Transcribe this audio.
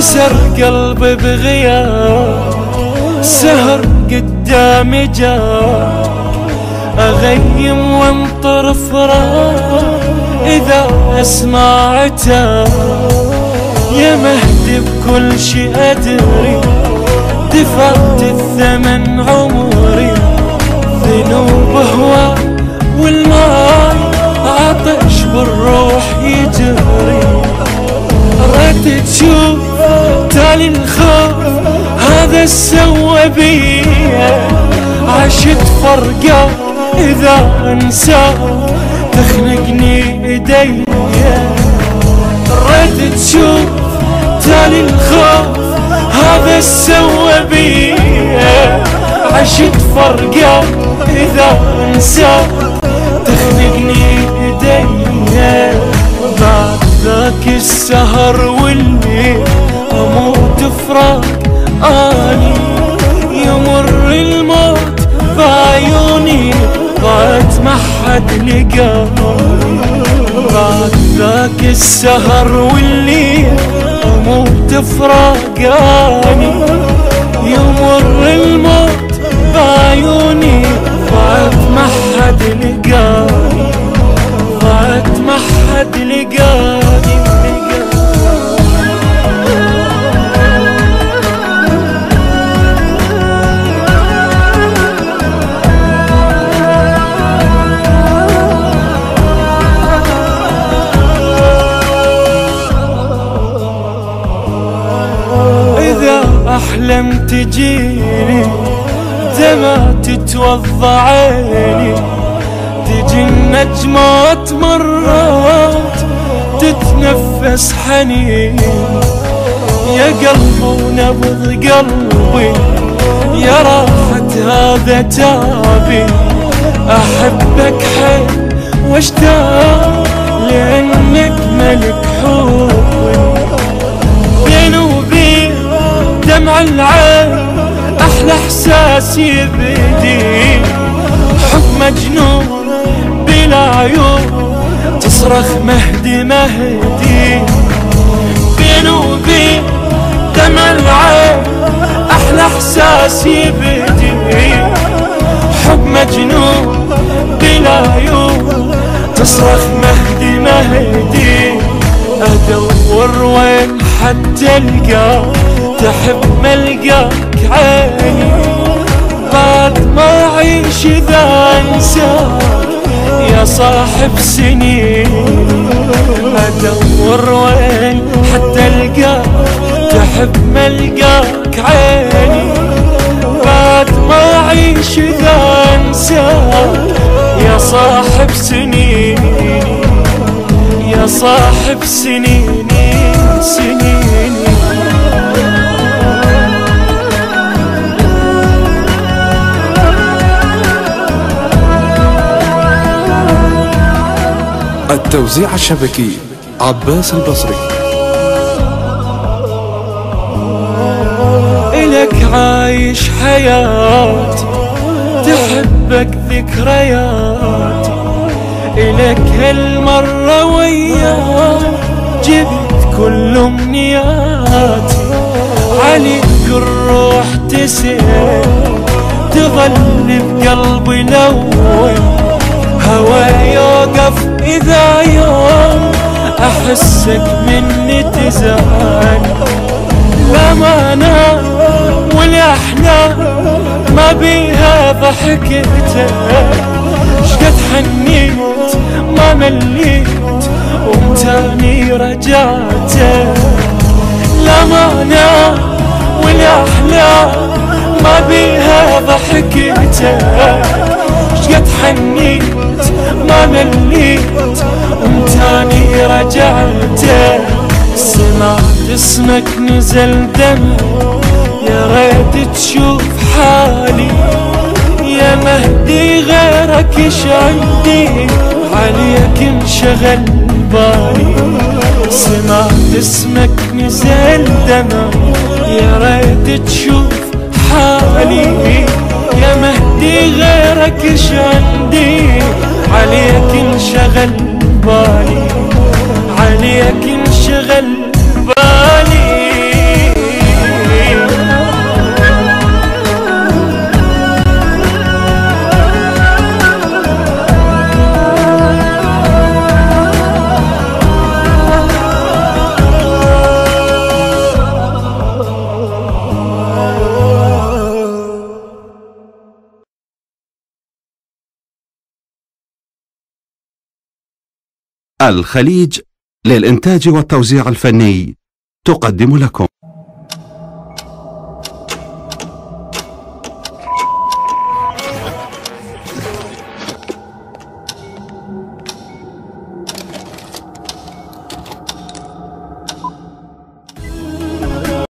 كسر قلبي بغياب، سهر قدامي جاب، أغيم وانطر فراق إذا أسمعته. يا مهدي بكل شي أدري، دفعت الثمن عمري، ذنوب هو والماي عطش بالروح يجري. ريت تشوف تالي الخوف هذا السوى بيا، عشت فرقة إذا انساه تخنقني ايديا. ريت تشوف تالي الخوف هذا السوى بيا، عشت فرقة إذا انساه تخنقني ايديا. بعد ذاك السهر والليل اموت فراق اني، يمر الموت بعيوني ضاعت ما حد لقاني. بعد ذاك السهر والليل اموت فراق اني، يمر الموت بعيوني ضاعت ما حد لقاني، ضاعت ما حد لقاني. إذا أحلم تجيني دمع تتوضى عيني، تجي النجمات مرات تتنفس حنين. يا قلب ونبض قلبي، يا راحة هذا تعبي، أحبك حيل واشتاق لأنك ملك حبي. بيني وبين دمع العين أحلى إحساس يبدي، حب مجنون بلا عيون تصرخ مهدي مهدي. بيني وبين دمع العين أحلى إحساس يبدي، حب مجنون بلا عيون تصرخ مهدي مهدي. أدور وين حتى ألقاك، تحب ملقاك عيني، بعد ما أعيش إذا أنساك يا صاحب سنين. أدور وين حتى ألقاك، تحب ملقاك عيني، بعد ما أعيش إذا أنساك يا صاحب سنيني، يا صاحب سنيني سنيني. التوزيع الشبكي عباس البصري. إلك عايش حياتي، تحبك ذكرياتي، إلك هالمرة وياك جبت كل أمنياتي. عليك الروح تسير تظل بقلبي الأول، هوا يوقف إذا يوم أحسك مني تزعل. الأمانة والأحلام ما بيها ضحكته، شقد حنيت ما مليت ومتاني رجعته. الأمانة والأحلام ما بيها ضحكته، شقد حنيت ما مليت ومتاني رجعته. سمعت اسمك نزل دمي، يا ريت تشوف حالي، يا مهدي غيرك ايش عندي، عليك انشغل بالي. سمعت اسمك نزل دمي، يا ريت تشوف حالي، يا مهدي غيرك ايش عندي، عليك انشغل بالي، عليك انشغل بالي. الخليج للإنتاج والتوزيع الفني تقدم لكم